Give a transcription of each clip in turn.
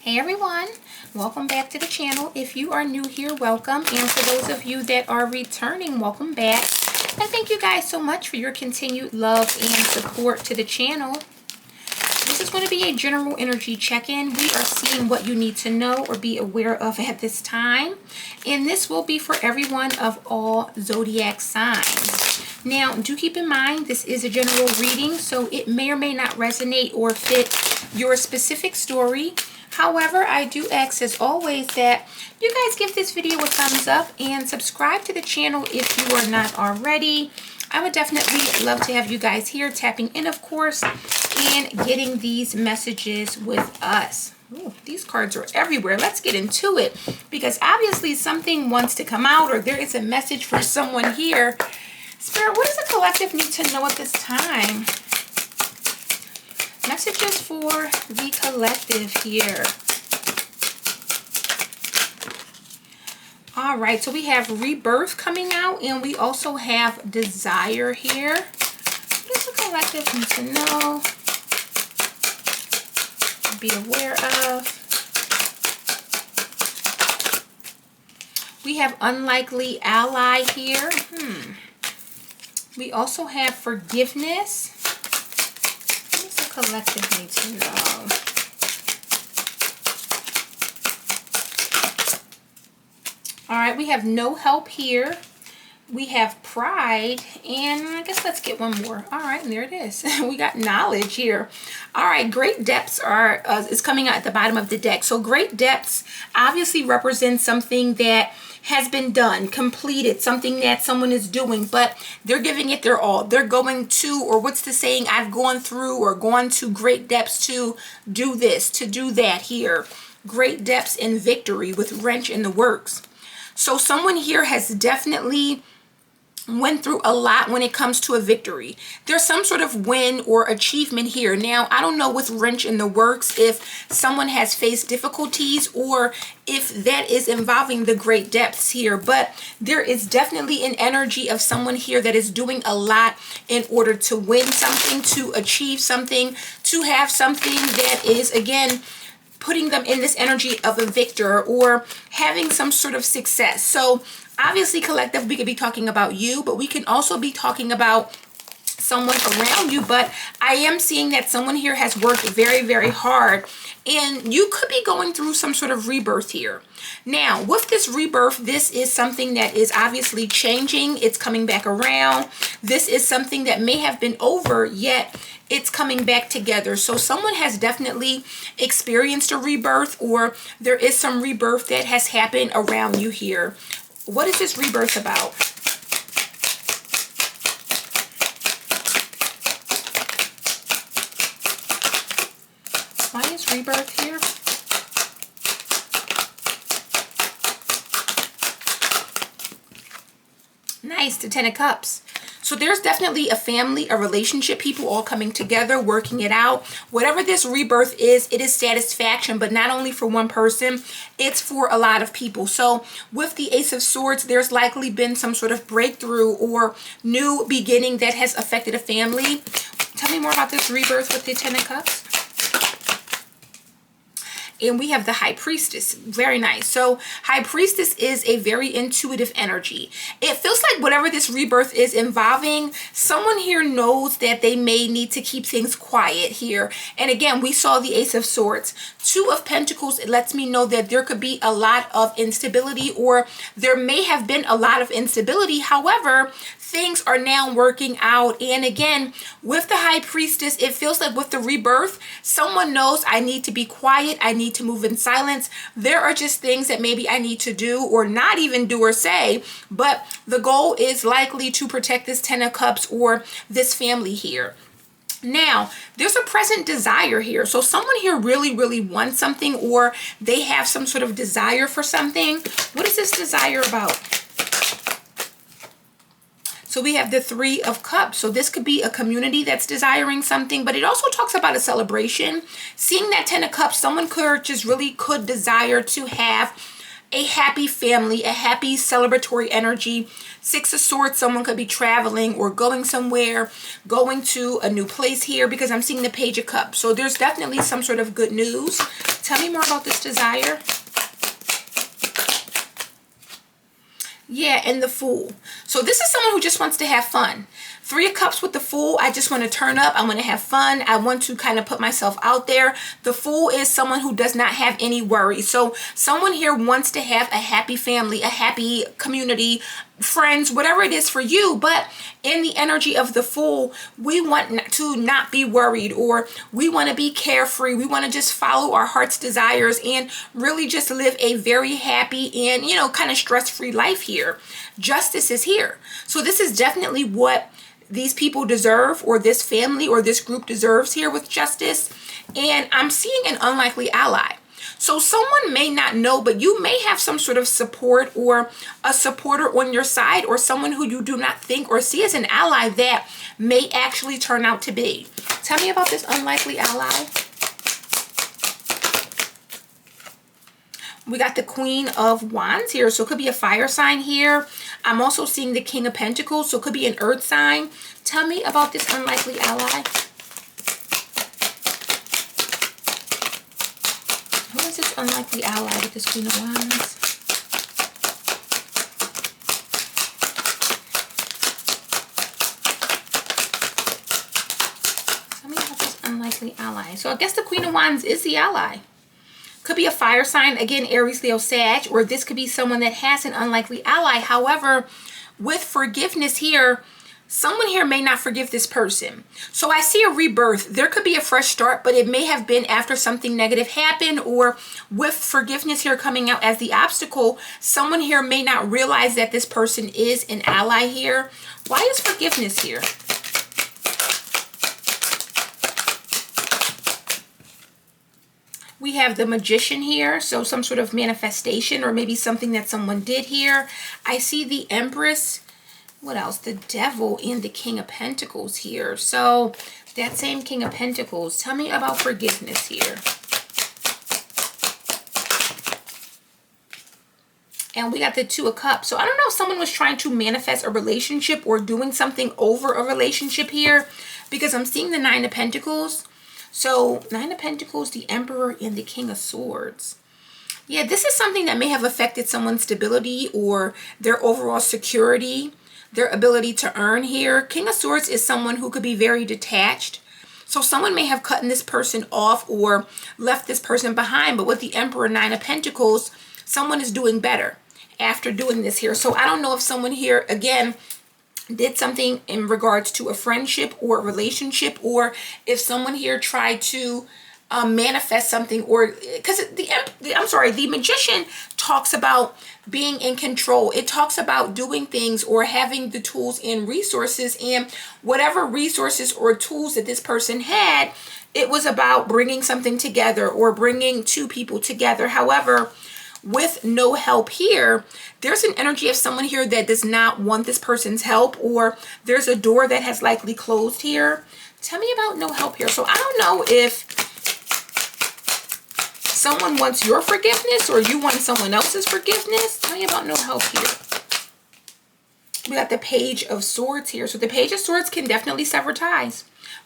Hey everyone, welcome back to the channel. If you are new here, welcome, and for those of you that are returning, welcome back. And thank you guys so much for your continued love and support to the channel. This is going to be a general energy check-in. We are seeing what you need to know or be aware of at this time, and this will be for everyone of all zodiac signs. Now, do keep in mind this is a general reading, so it may or may not resonate or fit your specific story. However, I do ask as always that you guys give this video a thumbs up and subscribe to the channel if you are not already. I would definitely love to have you guys here tapping in, of course, and getting these messages with us. Ooh, these cards are everywhere. Let's get into it, because obviously something wants to come out, or there is a message for someone here. Spirit, what does the collective need to know at this time? Messages for the collective here. All right, so we have rebirth coming out, and we also have desire here. What does the collective need to know? Be aware of. We have unlikely ally here. We also have forgiveness. What does the collective need to know? All right, we have no help here. We have pride, and I guess let's get one more. All right, and there it is. We got knowledge here. All right, great depths are is coming out at the bottom of the deck. So great depths obviously represent something that has been done, completed, something that someone is doing, but they're giving it their all. They're going to, or what's the saying, I've gone through or gone to great depths to do this, to do that here. Great depths in victory with wrench in the works. So someone here has definitely went through a lot when it comes to a victory. There's some sort of win or achievement here. Now, I don't know with wrench in the works if someone has faced difficulties or if that is involving the great depths here, but there is definitely an energy of someone here that is doing a lot in order to win something, to achieve something, to have something that is, again, putting them in this energy of a victor or having some sort of success. So obviously, collective, we could be talking about you, but we can also be talking about someone around you. But I am seeing that someone here has worked very, very hard, and you could be going through some sort of rebirth here. Now, with this rebirth, this is something that is obviously changing. It's coming back around. This is something that may have been over, yet it's coming back together. So someone has definitely experienced a rebirth, or there is some rebirth that has happened around you here. What is this rebirth about? Why is rebirth here? Nice, the Ten of Cups. So there's definitely a family, a relationship, people all coming together, working it out. Whatever this rebirth is, it is satisfaction, but not only for one person, it's for a lot of people. So with the Ace of Swords, there's likely been some sort of breakthrough or new beginning that has affected a family. Tell me more about this rebirth with the Ten of Cups. And we have the High Priestess. Very nice. So High Priestess is a very intuitive energy. It feels like whatever this rebirth is involving, someone here knows that they may need to keep things quiet here. And again, we saw the Ace of Swords. Two of Pentacles, it lets me know that there could be a lot of instability, or there may have been a lot of instability. However, things are now working out. And again, with the High Priestess, it feels like with the rebirth, someone knows I need to be quiet. I need to move in silence. There are just things that maybe I need to do or not even do or say, but the goal is likely to protect this Ten of Cups or this family here. Now, there's a present desire here. So someone here really, really wants something, or they have some sort of desire for something. What is this desire about? So we have the Three of Cups. So this could be a community that's desiring something, but it also talks about a celebration. Seeing that Ten of Cups, someone could desire to have a happy family, a happy celebratory energy. Six of Swords, someone could be traveling or going somewhere, going to a new place here, because I'm seeing the Page of Cups. So there's definitely some sort of good news. Tell me more about this desire. Yeah, and the Fool. So this is someone who just wants to have fun. Three of Cups with the Fool. I just want to turn up. I want to have fun. I want to kind of put myself out there. The Fool is someone who does not have any worries. So someone here wants to have a happy family, a happy community, friends, whatever it is for you. But in the energy of the Fool, we want to not be worried, or we want to be carefree. We want to just follow our heart's desires and really just live a very happy and, you know, kind of stress-free life here. Justice is here. So this is definitely what these people deserve, or this family or this group deserves here with justice. And I'm seeing an unlikely ally. So someone may not know, but you may have some sort of support or a supporter on your side, or someone who you do not think or see as an ally that may actually turn out to be. Tell me about this unlikely ally. We got the Queen of Wands here, so it could be a fire sign here. I'm also seeing the King of Pentacles, so it could be an earth sign. Tell me about this unlikely ally. Who is this unlikely ally with this Queen of Wands? Tell me about this unlikely ally. So I guess the Queen of Wands is the ally. Could be a fire sign, again, Aries, Leo, Sag, or this could be someone that has an unlikely ally. However, with forgiveness here, someone here may not forgive this person. So I see a rebirth. There could be a fresh start, but it may have been after something negative happened, or with forgiveness here coming out as the obstacle, someone here may not realize that this person is an ally here. Why is forgiveness here? We have the Magician here, so some sort of manifestation, or maybe something that someone did here. I see the Empress. What else? The Devil and the King of Pentacles here. So that same King of Pentacles. Tell me about forgiveness here. And we got the Two of Cups. So I don't know if someone was trying to manifest a relationship or doing something over a relationship here, because I'm seeing the Nine of Pentacles. So Nine of Pentacles, the Emperor, and the King of Swords. Yeah, this is something that may have affected someone's stability or their overall security, their ability to earn here. King of Swords is someone who could be very detached. So someone may have cut this person off or left this person behind. But with the Emperor, Nine of Pentacles, someone is doing better after doing this here. So I don't know if someone here, again, did something in regards to a friendship or a relationship, or if someone here tried to manifest something, or because the Magician talks about being in control. It talks about doing things or having the tools and resources, and whatever resources or tools that this person had, it was about bringing something together or bringing two people together. However, with no help here, there's an energy of someone here that does not want this person's help, or there's a door that has likely closed here. Tell me about no help here. So I don't know if someone wants your forgiveness or you want someone else's forgiveness. Tell me about no help here. We got the Page of Swords here. So the Page of Swords can definitely sever ties,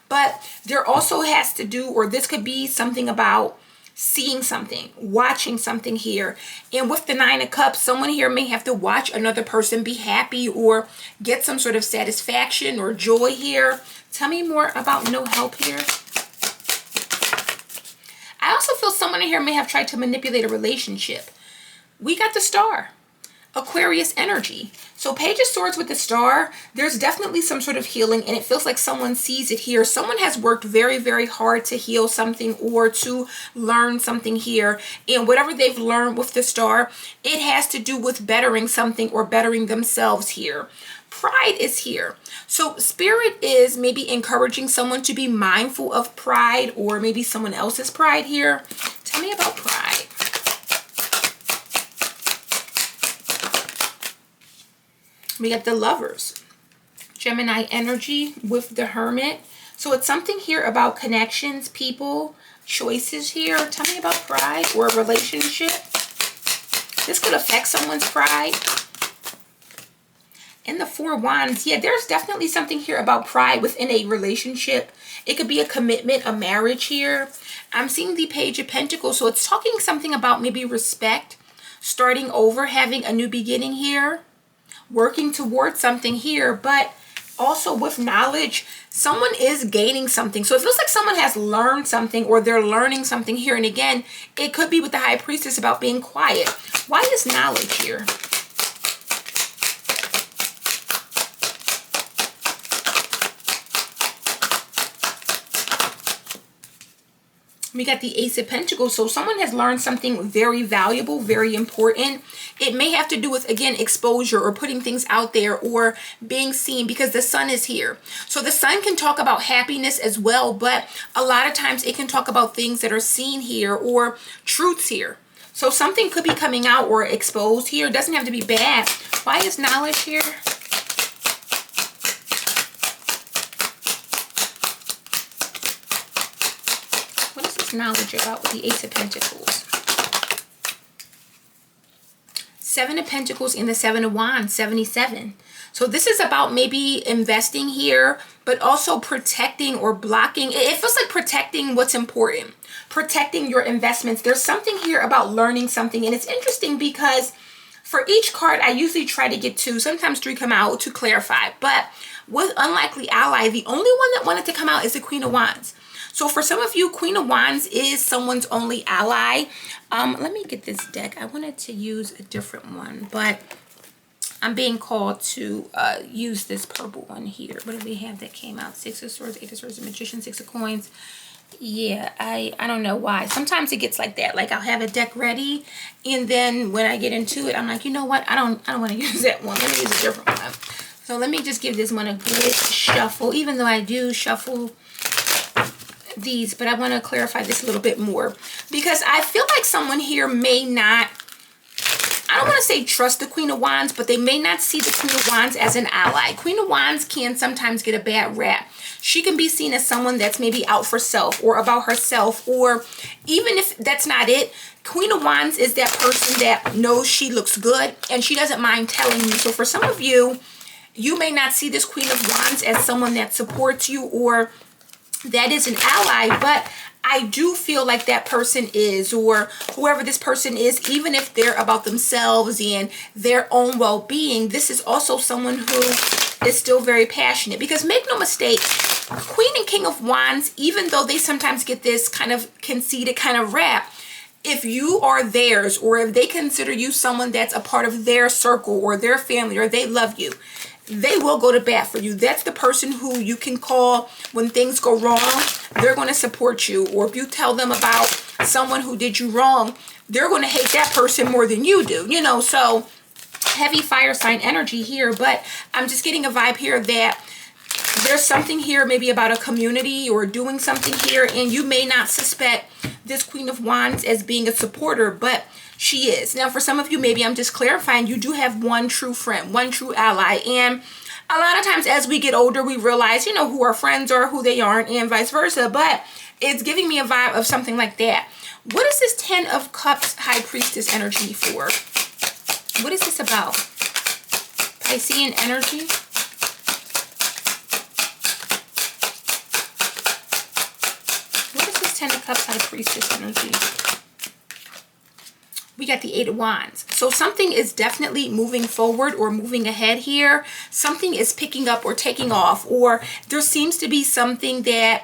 but there also has to do, or this could be something about seeing something, watching something here. And with the Nine of Cups, someone here may have to watch another person be happy or get some sort of satisfaction or joy here. Tell me more about no help here. I also feel someone here may have tried to manipulate a relationship. We got the Star, Aquarius energy. So Page of Swords with the Star, there's definitely some sort of healing, and it feels like someone sees it here. Someone has worked very, very hard to heal something or to learn something here. And whatever they've learned with the Star, it has to do with bettering something or bettering themselves here. Pride is here. So Spirit is maybe encouraging someone to be mindful of pride, or maybe someone else's pride here. Tell me about pride. We got the Lovers, Gemini energy with the Hermit. So it's something here about connections, people, choices here. Tell me about pride or a relationship. This could affect someone's pride. And the Four of Wands, yeah, there's definitely something here about pride within a relationship. It could be a commitment, a marriage here. I'm seeing the Page of Pentacles. So it's talking something about maybe respect, starting over, having a new beginning here, working towards something here, but also with knowledge, someone is gaining something. So it feels like someone has learned something, or they're learning something here. And again, it could be with the High Priestess about being quiet. Why is knowledge here? We got the Ace of Pentacles. So someone has learned something very valuable, very important. It may have to do with, again, exposure or putting things out there or being seen, because the Sun is here. So the Sun can talk about happiness as well, but a lot of times it can talk about things that are seen here or truths here. So something could be coming out or exposed here. It doesn't have to be bad. Why is knowledge here? Knowledge about with the Ace of Pentacles. Seven of Pentacles and the Seven of Wands, 77. So this is about maybe investing here, but also protecting or blocking. It feels like protecting what's important, protecting your investments. There's something here about learning something. And it's interesting because for each card, I usually try to get two, sometimes three come out to clarify. But with Unlikely Ally, the only one that wanted to come out is the Queen of Wands. So for some of you, Queen of Wands is someone's only ally. Let me get this deck. I wanted to use a different one, but I'm being called to use this purple one here. What do we have that came out? Six of Swords, Eight of Swords, the Magician, Six of Coins. Yeah, I don't know why. Sometimes it gets like that. Like I'll have a deck ready, and then when I get into it, I'm like, you know what? I don't want to use that one. Let me use a different one. So let me just give this one a good shuffle, even though I do shuffle these, but I want to clarify this a little bit more, because I feel like someone here may not, I don't want to say trust the Queen of Wands, but they may not see the Queen of Wands as an ally. Queen of Wands can sometimes get a bad rap. She can be seen as someone that's maybe out for self or about herself, or even if that's not it, Queen of Wands is that person that knows she looks good and she doesn't mind telling you. So for some of you, you may not see this Queen of Wands as someone that supports you or that is an ally, but I do feel like that person is, or whoever this person is, even if they're about themselves and their own well-being, this is also someone who is still very passionate. Because make no mistake, Queen and King of Wands, even though they sometimes get this kind of conceited kind of rap, if you are theirs, or if they consider you someone that's a part of their circle or their family, or they love you, they will go to bat for you. That's the person who you can call when things go wrong. They're going to support you. Or if you tell them about someone who did you wrong, they're going to hate that person more than you do. You know, so heavy fire sign energy here. But I'm just getting a vibe here that there's something here maybe about a community or doing something here, and you may not suspect this Queen of Wands as being a supporter, but she is. Now, for some of you, maybe I'm just clarifying, you do have one true friend, one true ally. And a lot of times as we get older, we realize, you know, who our friends are, who they aren't, and vice versa. But it's giving me a vibe of something like that. What is this 10 of Cups High Priestess energy for? What is this about? Piscean energy? What is this 10 of Cups High Priestess energy? We got the Eight of Wands. So something is definitely moving forward or moving ahead here. Something is picking up or taking off, or there seems to be something that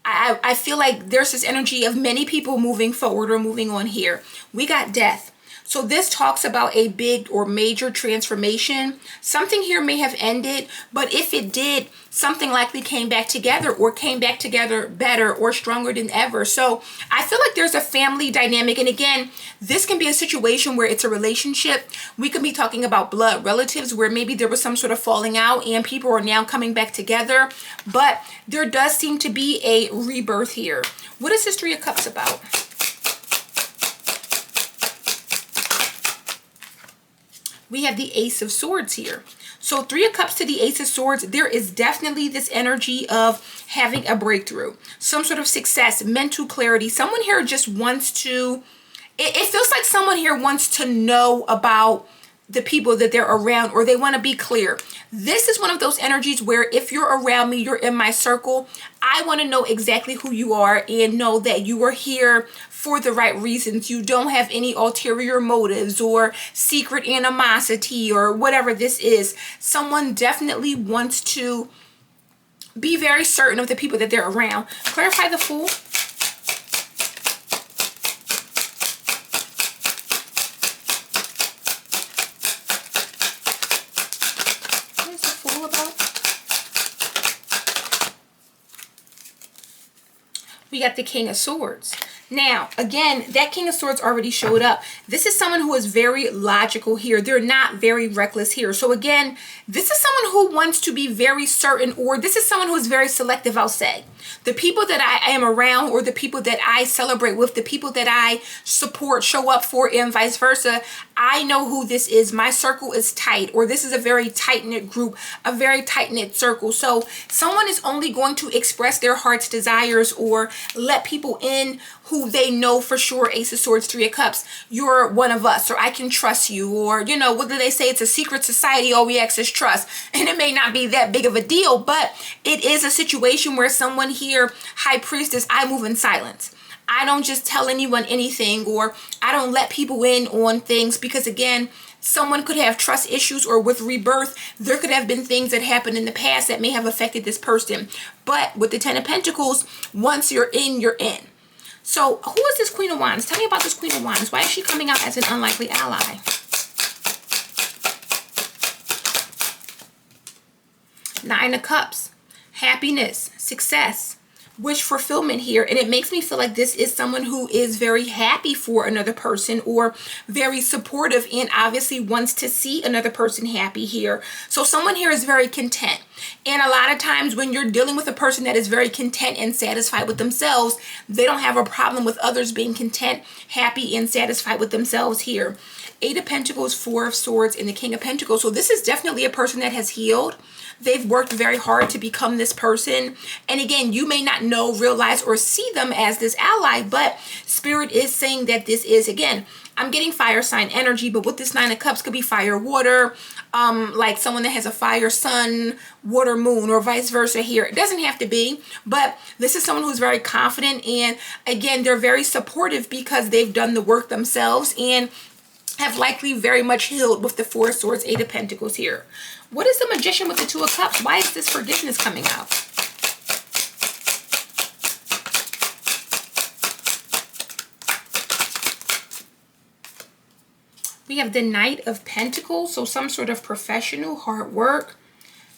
I feel like there's this energy of many people moving forward or moving on here. We got Death. So this talks about a big or major transformation. Something here may have ended, but if it did, something likely came back together or came back together better or stronger than ever. So I feel like there's a family dynamic. And again, this can be a situation where it's a relationship. We could be talking about blood relatives where maybe there was some sort of falling out and people are now coming back together. But there does seem to be a rebirth here. What is this Three of Cups about? We have the Ace of Swords here. So Three of Cups to the Ace of Swords, there is definitely this energy of having a breakthrough, some sort of success, mental clarity. Someone here just wants to, it feels like someone here wants to know about the people that they're around, or they want to be clear. This is one of those energies where if you're around me, you're in my circle, I want to know exactly who you are and know that you are here for the right reasons. You don't have any ulterior motives or secret animosity or whatever this is. Someone definitely wants to be very certain of the people that they're around. Clarify the Fool. We got the King of Swords. Now, again, that King of Swords already showed up. This is someone who is very logical here. They're not very reckless here. So again, this is someone who wants to be very certain, or this is someone who is very selective, I'll say. The people that I am around, or the people that I celebrate with, the people that I support, show up for, and vice versa, I know who this is. My circle is tight, or this is a very tight-knit group, a very tight-knit circle. So someone is only going to express their heart's desires or let people in who they know for sure. Ace of Swords, Three of Cups, you're one of us, or I can trust you, or, you know, what do they say? It's a secret society, all we ask is trust. And it may not be that big of a deal, but it is a situation where someone here, High Priestess, I move in silence. I don't just tell anyone anything, or I don't let people in on things, because again, someone could have trust issues, or with rebirth, there could have been things that happened in the past that may have affected this person. But with the Ten of Pentacles, once you're in, you're in. So who is this Queen of Wands? Tell me about this Queen of Wands. Why is she coming out as an unlikely ally? Nine of Cups, happiness, success, wish fulfillment here. And it makes me feel like this is someone who is very happy for another person, or very supportive, and obviously wants to see another person happy here. So someone here is very content. And a lot of times when you're dealing with a person that is very content and satisfied with themselves, they don't have a problem with others being content, happy, and satisfied with themselves here. Eight of Pentacles, Four of Swords, and the King of Pentacles. So this is definitely a person that has healed. They've worked very hard to become this person. And again, you may not know, realize, or see them as this ally, but Spirit is saying that this is, again, I'm getting fire sign energy, but with this Nine of Cups could be fire, water, like someone that has a fire, sun, water, moon, or vice versa here. It doesn't have to be, but this is someone who's very confident. And again, they're very supportive because they've done the work themselves and have likely very much healed with the Four of Swords, Eight of Pentacles here. What is the Magician with the Two of Cups? Why is this forgiveness coming out? We have the Knight of Pentacles, so some sort of professional hard work,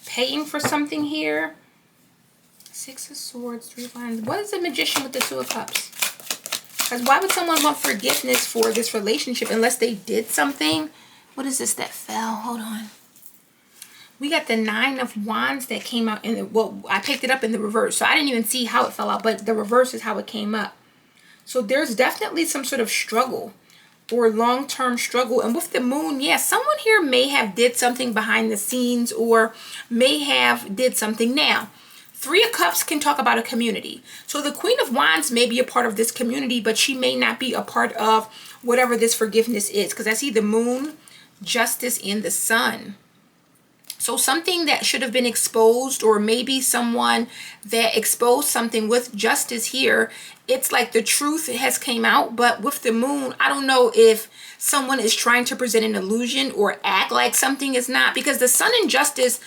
paying for something here. Six of Swords, Three of Wands. What is the Magician with the Two of Cups? Because why would someone want forgiveness for this relationship unless they did something? What is this that fell? Hold on. We got the Nine of Wands that came out in the, well, I picked it up in the reverse, so I didn't even see how it fell out, but the reverse is how it came up. So there's definitely some sort of struggle, or long-term struggle. And with the Moon, yeah, someone here may have did something behind the scenes, or may have did something. Now, Three of Cups can talk about a community. So the Queen of Wands may be a part of this community, but she may not be a part of whatever this forgiveness is. Because I see the Moon, Justice, and the Sun. So something that should have been exposed, or maybe someone that exposed something with Justice here. It's like the truth has came out, but with the Moon, I don't know if someone is trying to present an illusion or act like something is not, because the Sun and Justice,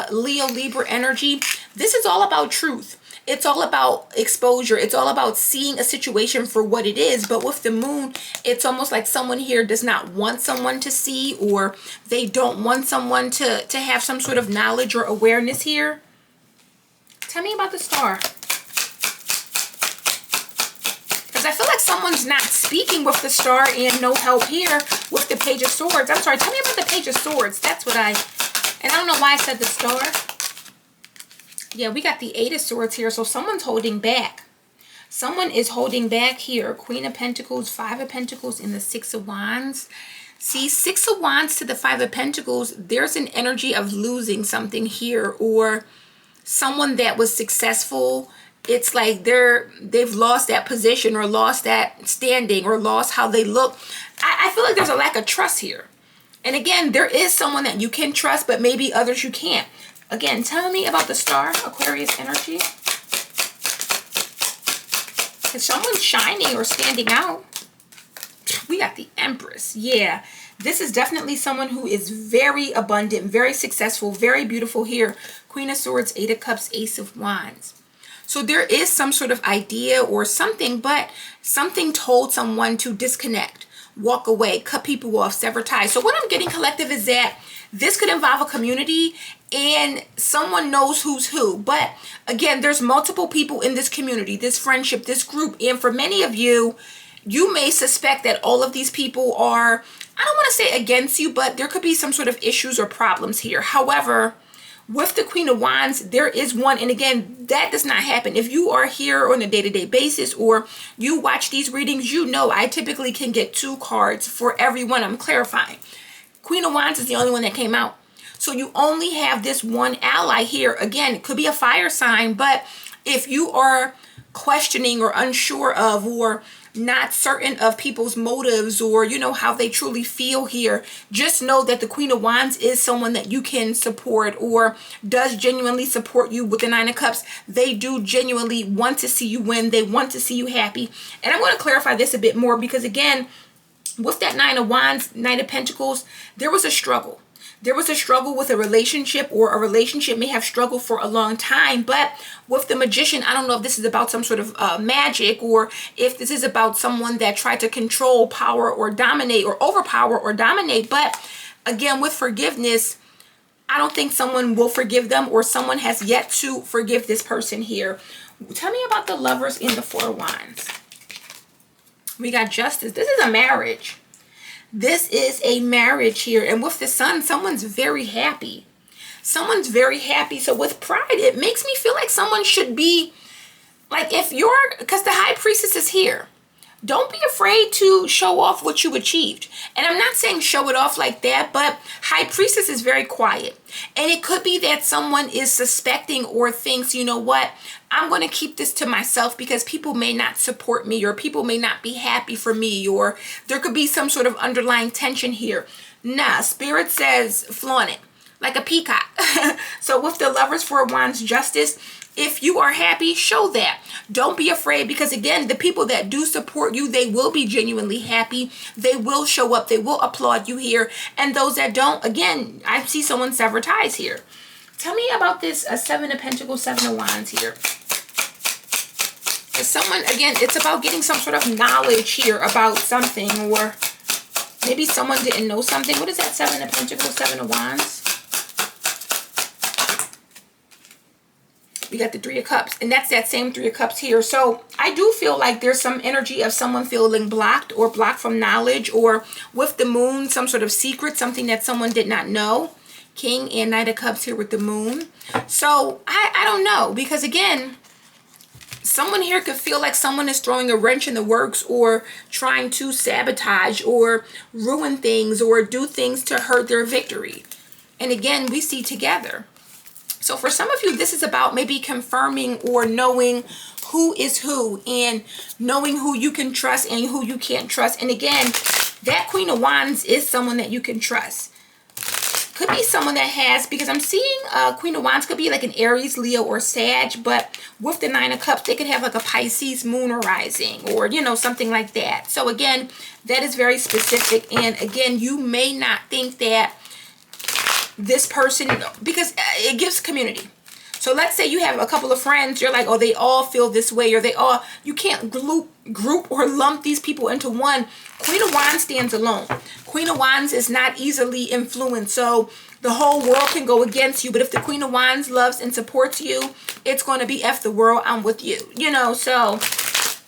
Leo, Libra energy, this is all about truth. It's all about exposure. It's all about seeing a situation for what it is. But with the Moon, it's almost like someone here does not want someone to see, or they don't want someone to have some sort of knowledge or awareness here. Tell me about the Star. Because I feel like someone's not speaking with the Star, and no help here with the Page of Swords. I'm sorry, tell me about the Page of Swords. That's what and I don't know why I said the Star. Yeah, we got the Eight of Swords here, so someone's holding back. Someone is holding back here. Queen of Pentacles, Five of Pentacles, and the Six of Wands. See, Six of Wands to the Five of Pentacles, there's an energy of losing something here, or someone that was successful. It's like they've lost that position, or lost that standing, or lost how they look. I feel like there's a lack of trust here. And again, there is someone that you can trust, but maybe others you can't. Again, tell me about the star, Aquarius energy. Is someone shining or standing out? We got the Empress. Yeah, this is definitely someone who is very abundant, very successful, very beautiful here. Queen of Swords, Eight of Cups, Ace of Wands. So there is some sort of idea or something, but something told someone to disconnect, walk away, cut people off, sever ties. So what I'm getting, collective, is that this could involve a community and someone knows who's who. But again, there's multiple people in this community, this friendship, this group. And for many of you, you may suspect that all of these people are, I don't want to say against you, but there could be some sort of issues or problems here. However, with the Queen of Wands, there is one, and again, that does not happen. If you are here on a day-to-day basis or you watch these readings, you know I typically can get 2 cards for everyone I'm clarifying. Queen of Wands is the only one that came out. So you only have this one ally here. Again, it could be a fire sign, but if you are questioning or unsure of or not certain of people's motives or, you know, how they truly feel here, just know that the Queen of Wands is someone that you can support or does genuinely support you with the Nine of Cups. They do genuinely want to see you win. They want to see you happy. And I'm going to clarify this a bit more because, again, with that Nine of Wands, Knight of Pentacles, there was a struggle. There was a struggle with a relationship, or a relationship may have struggled for a long time. But with the Magician, I don't know if this is about some sort of magic, or if this is about someone that tried to control, power, or dominate, or overpower, or dominate. But again, with forgiveness, I don't think someone will forgive them, or someone has yet to forgive this person here. Tell me about the Lovers in the Four of Wands. We got Justice. This is a marriage. This is a marriage here. And with the Sun, someone's very happy. Someone's very happy. So with Pride, it makes me feel like someone should be, like, if you're, because the High Priestess is here. Don't be afraid to show off what you achieved. And I'm not saying show it off like that, but High Priestess is very quiet. And it could be that someone is suspecting or thinks, you know what, I'm going to keep this to myself because people may not support me, or people may not be happy for me, or there could be some sort of underlying tension here. Nah, Spirit says flaunt it like a peacock. So with the Lovers, Four of Wands, Justice, if you are happy, show that. Don't be afraid, because again, the people that do support you, they will be genuinely happy. They will show up. They will applaud you here. And those that don't, again, I see someone sever ties here. Tell me about this Seven of Pentacles, Seven of Wands here. Someone, again, it's about getting some sort of knowledge here about something, or maybe someone didn't know something. What is that Seven of Pentacles, Seven of Wands? We got the Three of Cups, and that's that same Three of Cups here. So I do feel like there's some energy of someone feeling blocked, or blocked from knowledge, or with the Moon, some sort of secret, something that someone did not know. King and Knight of Cups here with the Moon. So I don't know, because again, someone here could feel like someone is throwing a wrench in the works, or trying to sabotage or ruin things, or do things to hurt their victory. And again, we see together. So for some of you, this is about maybe confirming or knowing who is who, and knowing who you can trust and who you can't trust. And again, that Queen of Wands is someone that you can trust. Could be someone that has, because I'm seeing Queen of Wands could be like an Aries, Leo, or Sag, but with the Nine of Cups, they could have like a Pisces moon or rising, or, you know, something like that. So again, that is very specific. And again, you may not think that this person, because it gives community. So let's say you have a couple of friends, you're like, oh, they all feel this way, or they all, you can't group or lump these people into one. Queen of Wands stands alone. Queen of Wands is not easily influenced, so the whole world can go against you. But if the Queen of Wands loves and supports you, it's going to be F the world, I'm with you, you know. So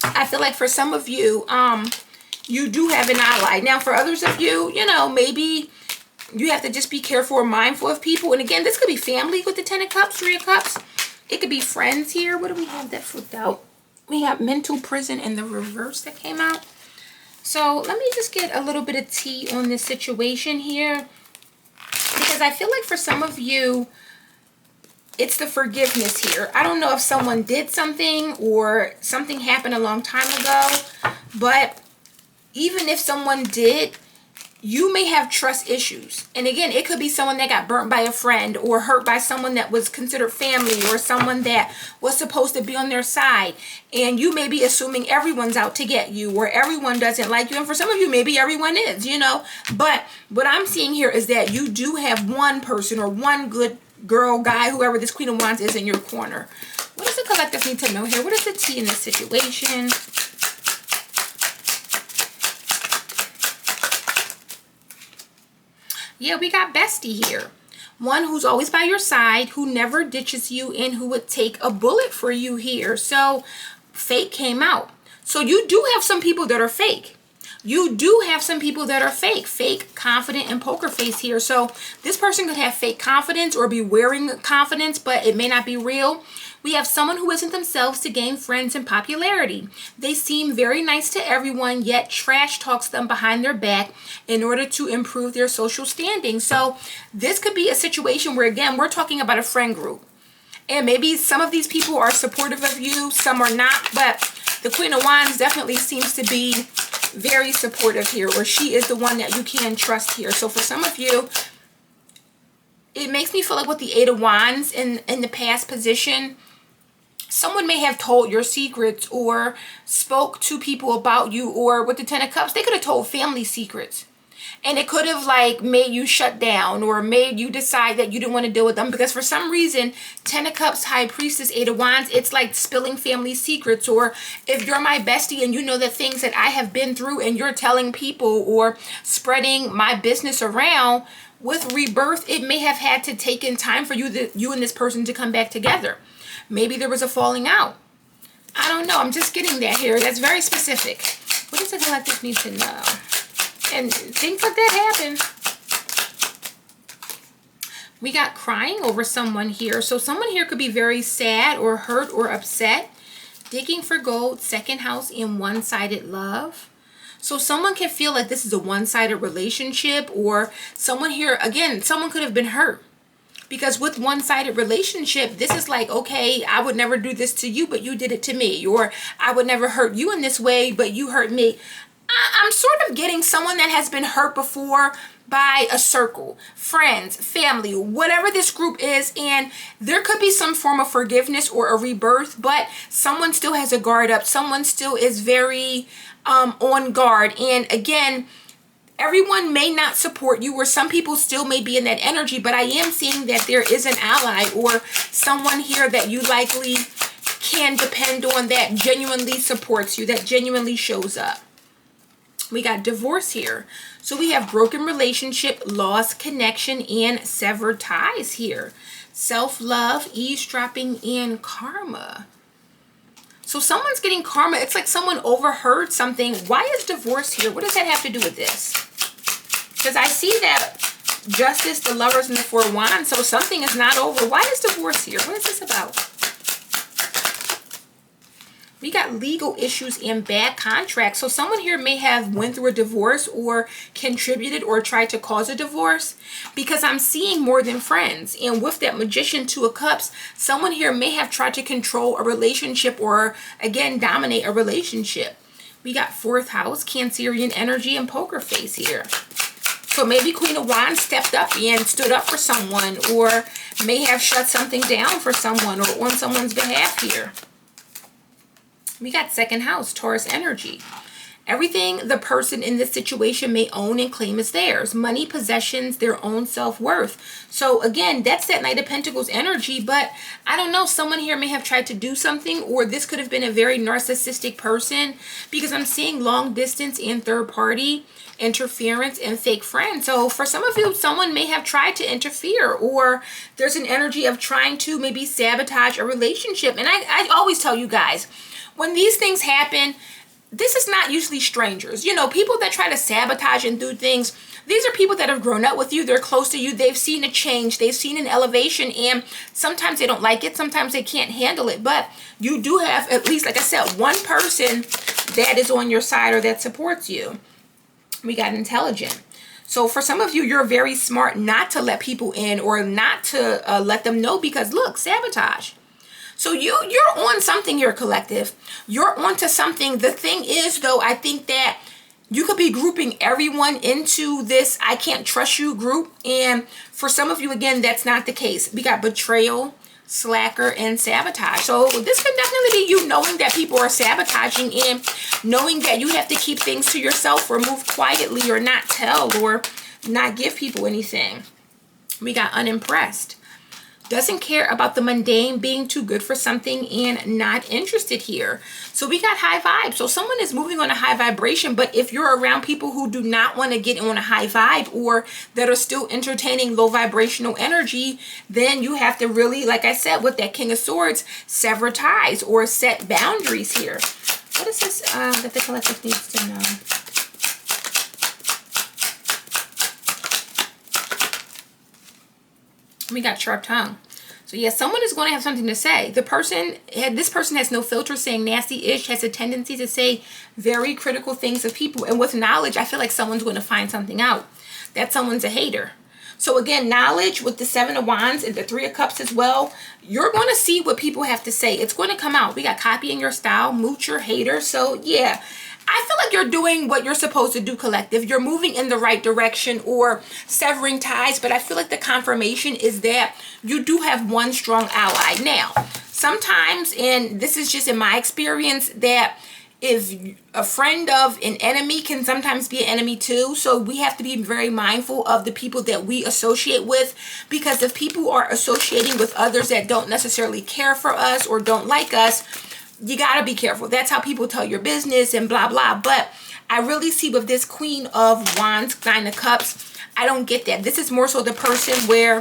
I feel like for some of you, you do have an ally. Now for others of you, you know, maybe you have to just be careful or mindful of people. And again, this could be family with the Ten of Cups, Three of Cups. It could be friends here. What do we have that flipped out? We have mental prison in the reverse that came out. So let me just get a little bit of tea on this situation here, because I feel like for some of you, it's the forgiveness here. I don't know if someone did something or something happened a long time ago, but even if someone did, you may have trust issues. And again, it could be someone that got burnt by a friend or hurt by someone that was considered family or someone that was supposed to be on their side. And you may be assuming everyone's out to get you or everyone doesn't like you. And for some of you, maybe everyone is, you know. But what I'm seeing here is that you do have one person or one good girl, guy, whoever this Queen of Wands is in your corner. What does the collective need to know here? What is the tea in this situation? Yeah, we got bestie here. One who's always by your side, who never ditches you, and who would take a bullet for you here. So fake came out. So you do have some people that are fake. You do have some people that are fake. Fake, confident, and poker face here. So this person could have fake confidence or be wearing confidence, but it may not be real. We have someone who isn't themselves to gain friends and popularity. They seem very nice to everyone, yet trash talks them behind their back in order to improve their social standing. So this could be a situation where, again, we're talking about a friend group. And maybe some of these people are supportive of you, some are not, but the Queen of Wands definitely seems to be very supportive here, or she is the one that you can trust here. So for some of you, it makes me feel like with the Eight of Wands in the past position, someone may have told your secrets or spoke to people about you, or with the Ten of Cups, they could have told family secrets. And it could have like made you shut down or made you decide that you didn't want to deal with them because for some reason, Ten of Cups, High Priestess, Eight of Wands, it's like spilling family secrets. Or if you're my bestie and you know the things that I have been through and you're telling people or spreading my business around, with rebirth, it may have had to take in time for you and this person to come back together. Maybe there was a falling out. I don't know. I'm just getting that here. That's very specific. What does the collective need to know? And things like that happen. We got crying over someone here. So someone here could be very sad or hurt or upset. Digging for gold, second house, and one-sided love. So someone can feel like this is a one-sided relationship, or someone here, again, someone could have been hurt. Because with one-sided relationship, this is like, okay, I would never do this to you, but you did it to me. Or I would never hurt you in this way, but you hurt me. I'm sort of getting someone that has been hurt before by a circle, friends, family, whatever this group is, and there could be some form of forgiveness or a rebirth, but someone still has a guard up. Someone still is very on guard. And again, everyone may not support you, or some people still may be in that energy, but I am seeing that there is an ally or someone here that you likely can depend on that genuinely supports you, that genuinely shows up. We got divorce here. So we have broken relationship, lost connection, and severed ties here. Self-love, eavesdropping, and karma. So someone's getting karma. It's like someone overheard something. Why is divorce here? What does that have to do with this? Because I see that Justice, the Lovers, and the Four of Wands. So something is not over. Why is divorce here? What is this about? We got legal issues and bad contracts. So someone here may have went through a divorce or contributed or tried to cause a divorce, because I'm seeing more than friends. And with that Magician, Two of Cups, someone here may have tried to control a relationship or, again, dominate a relationship. We got fourth house, Cancerian energy, and poker face here. So maybe Queen of Wands stepped up and stood up for someone, or may have shut something down for someone or on someone's behalf here. We got second house, Taurus energy. Everything the person in this situation may own and claim is theirs. Money, possessions, their own self-worth. So again, that's that Knight of Pentacles energy, but I don't know, someone here may have tried to do something, or this could have been a very narcissistic person, because I'm seeing long distance and third party interference and fake friends. So for some of you, someone may have tried to interfere, or there's an energy of trying to maybe sabotage a relationship. And I always tell you guys, when these things happen, this is not usually strangers. You know, people that try to sabotage and do things, these are people that have grown up with you. They're close to you. They've seen a change. They've seen an elevation. And sometimes they don't like it. Sometimes they can't handle it. But you do have, at least, like I said, one person that is on your side or that supports you. We got intelligent. So for some of you, you're very smart not to let people in, or not to let them know, because look, sabotage. So you're on something here, collective. You're onto something. The thing is, though, I think that you could be grouping everyone into this I can't trust you group. And for some of you, again, that's not the case. We got betrayal, slacker, and sabotage. So this could definitely be you knowing that people are sabotaging and knowing that you have to keep things to yourself or move quietly or not tell or not give people anything. We got unimpressed. Doesn't care about the mundane, being too good for something and not interested here. So we got high vibe. So someone is moving on a high vibration, but if you're around people who do not want to get on a high vibe or that are still entertaining low vibrational energy, then you have to really, like I said, with that King of Swords, sever ties or set boundaries here. What is this that the collective needs to know? We got sharp tongue. So yeah, someone is going to have something to say. This person has no filter, saying nasty-ish, has a tendency to say very critical things of people. And with knowledge, I feel like someone's going to find something out. That someone's a hater. So again, knowledge with the Seven of Wands and the Three of Cups as well. You're going to see what people have to say. It's going to come out. We got copying your style, moocher, hater. So yeah, I feel like you're doing what you're supposed to do, collective. You're moving in the right direction or severing ties, but I feel like the confirmation is that you do have one strong ally. Now, sometimes, and this is just in my experience, that if a friend of an enemy can sometimes be an enemy too. So we have to be very mindful of the people that we associate with, because if people are associating with others that don't necessarily care for us or don't like us, you got to be careful. That's how people tell your business and blah, blah. But I really see with this Queen of Wands, Nine of Cups, I don't get that. This is more so the person where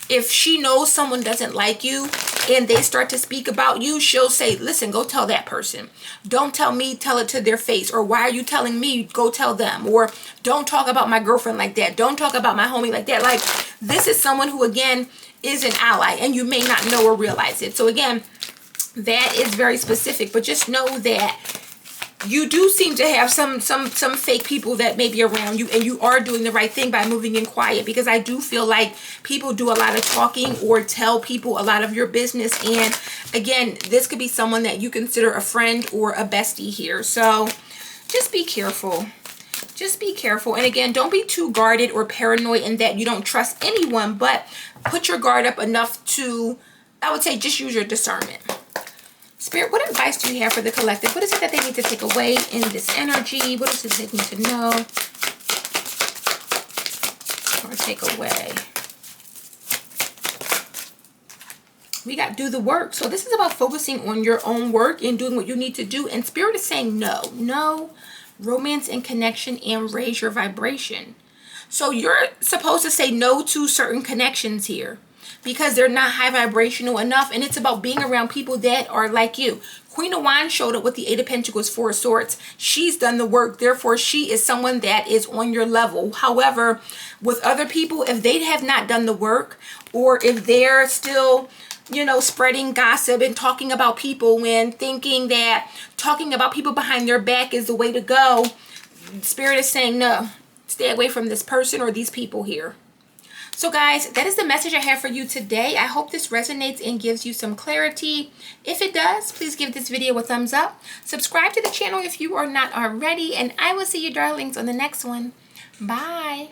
if she knows someone doesn't like you and they start to speak about you, she'll say, listen, go tell that person. Don't tell me, tell it to their face. Or why are you telling me? Go tell them. Or don't talk about my girlfriend like that. Don't talk about my homie like that. Like, this is someone who, again, is an ally and you may not know or realize it. So again, that is very specific, but just know that you do seem to have some fake people that may be around you, and you are doing the right thing by moving in quiet, because I do feel like people do a lot of talking or tell people a lot of your business. And again, this could be someone that you consider a friend or a bestie here. So just be careful. Just be careful. And again, don't be too guarded or paranoid in that you don't trust anyone, but put your guard up enough to, I would say, just use your discernment. Spirit, what advice do you have for the collective? What is it that they need to take away in this energy? What is it they need to know or take away? We got do the work. So this is about focusing on your own work and doing what you need to do. And Spirit is saying no. No romance and connection, and raise your vibration. So you're supposed to say no to certain connections here, because they're not high vibrational enough, and it's about being around people that are like you. Queen of Wands showed up with the Eight of Pentacles, Four of Swords. She's done the work, therefore she is someone that is on your level. However, with other people, if they have not done the work, or if they're still, you know, spreading gossip and talking about people and thinking that talking about people behind their back is the way to go, Spirit is saying no. Stay away from this person or these people here. So guys, that is the message I have for you today. I hope this resonates and gives you some clarity. If it does, please give this video a thumbs up. Subscribe to the channel if you are not already, and I will see you darlings on the next one. Bye.